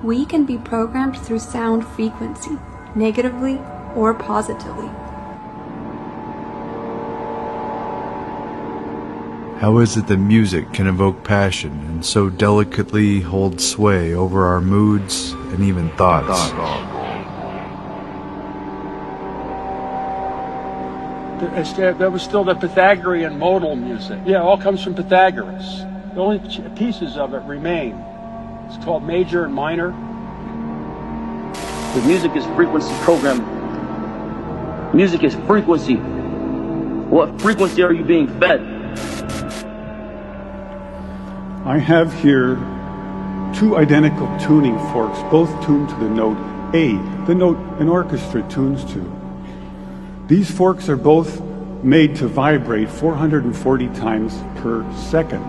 we can be programmed through sound frequency, negatively or positively. How is it that music can evoke passion and so delicately hold sway over our moods and even thoughts? There was still the Pythagorean modal music. Yeah, it all comes from Pythagoras. The only pieces of it remain. It's called major and minor. The music is frequency programming. Music is frequency. What frequency are you being fed? I have here two identical tuning forks, both tuned to the note A, the note an orchestra tunes to. These forks are both made to vibrate 440 times per second.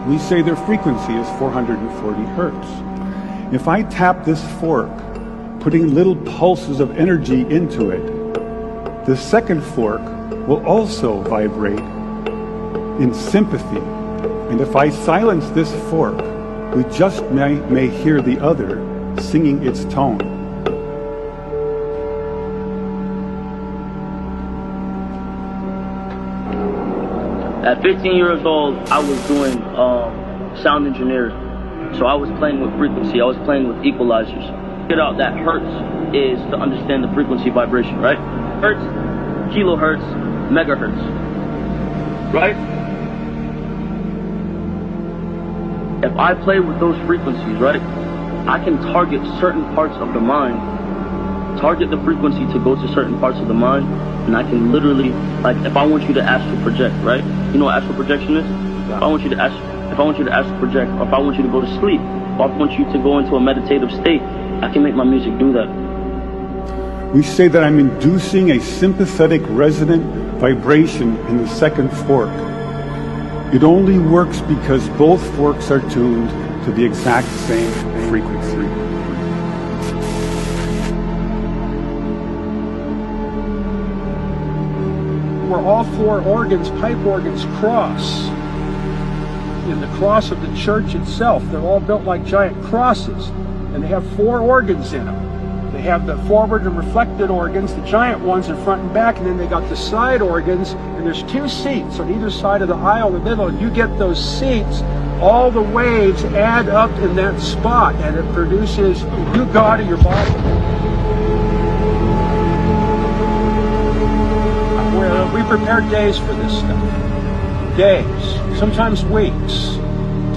We say their frequency is 440 hertz. If I tap this fork, putting little pulses of energy into it, the second fork will also vibrate in sympathy. And if I silence this fork, we just may hear the other singing its tone. At 15 years old, I was doing sound engineering. So I was playing with frequency. I was playing with equalizers. Get out that hertz is to understand the frequency vibration, right? Hertz, kilohertz, megahertz, right? If I play with those frequencies, right, I can target certain parts of the mind, target the frequency to go to certain parts of the mind, and I can literally, like, if I want you to astral project, right? You know what astral projection is? If I want you to astral project, or if I want you to go to sleep, or if I want you to go into a meditative state, I can make my music do that. We say that I'm inducing a sympathetic resonant vibration in the second fork. It only works because both forks are tuned to the exact same frequency. Where all four organs, pipe organs, cross. In the cross of the church itself, they're all built like giant crosses, and they have four organs in them. They have the forward and reflected organs, the giant ones in front and back, and then they got the side organs, and there's two seats on either side of the aisle in the middle, and you get those seats, all the waves add up in that spot, and it produces you God of your body. We prepared days for this stuff. Days, sometimes weeks,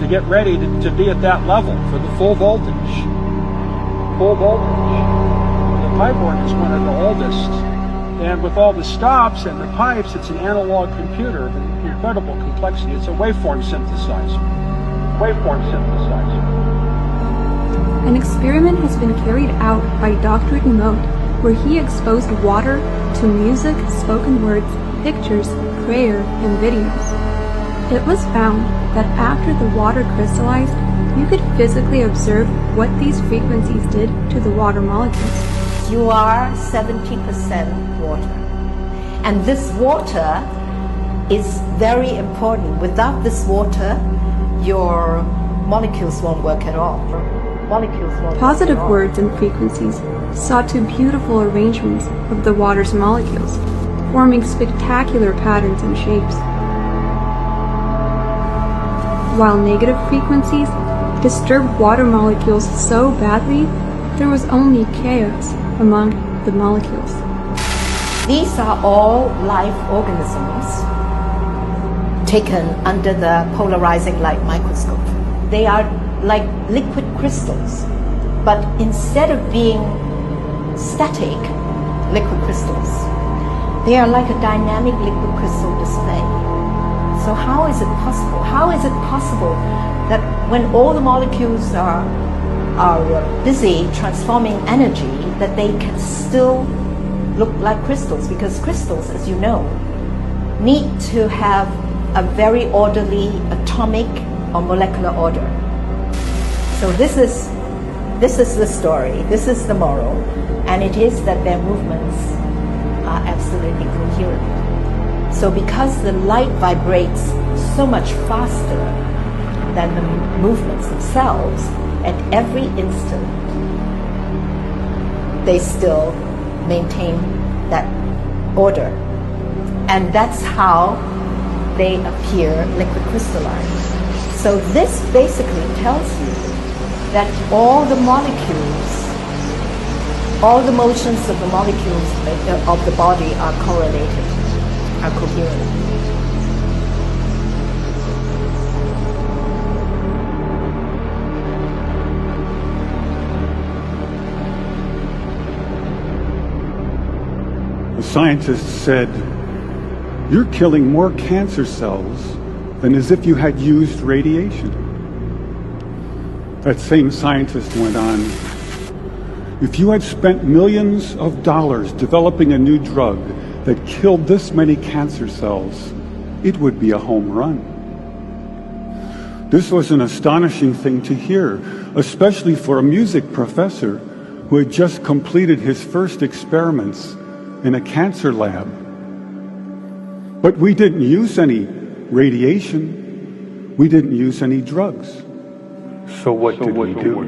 to get ready to be at that level for the full voltage. Full voltage. The pipe organ is one of the oldest, and with all the stops and the pipes, it's an analog computer of incredible complexity. It's a waveform synthesizer. Waveform synthesizer. An experiment has been carried out by Dr. Emote, where he exposed water to music, spoken words, pictures, prayer, and videos. It was found that after the water crystallized, you could physically observe what these frequencies did to the water molecules. You are 70% water. And this water is very important. Without this water, your molecules won't work at all. Positive words and frequencies saw two beautiful arrangements of the water's molecules, forming spectacular patterns and shapes. While negative frequencies disturbed water molecules so badly, there was only chaos among the molecules. These are all live organisms taken under the polarizing light microscope. They are like liquid crystals, but instead of being static liquid crystals, they are like a dynamic liquid crystal display. So how is it possible? How is it possible that when all the molecules are busy transforming energy, that they can still look like crystals? Because crystals, as you know, need to have a very orderly atomic or molecular order. So this is the story, this is the moral, and it is that their movements are absolutely coherent. So because the light vibrates so much faster than the movements themselves, at every instant, they still maintain that order. And that's how they appear liquid crystalline. So this basically tells you that all the molecules, all the motions of the molecules of the body are correlated, are coherent. The scientists said, "You're killing more cancer cells than as if you had used radiation." That same scientist went on, "If you had spent millions of dollars developing a new drug that killed this many cancer cells, it would be a home run." This was an astonishing thing to hear, especially for a music professor who had just completed his first experiments in a cancer lab. But we didn't use any radiation. We didn't use any drugs. So what did we do?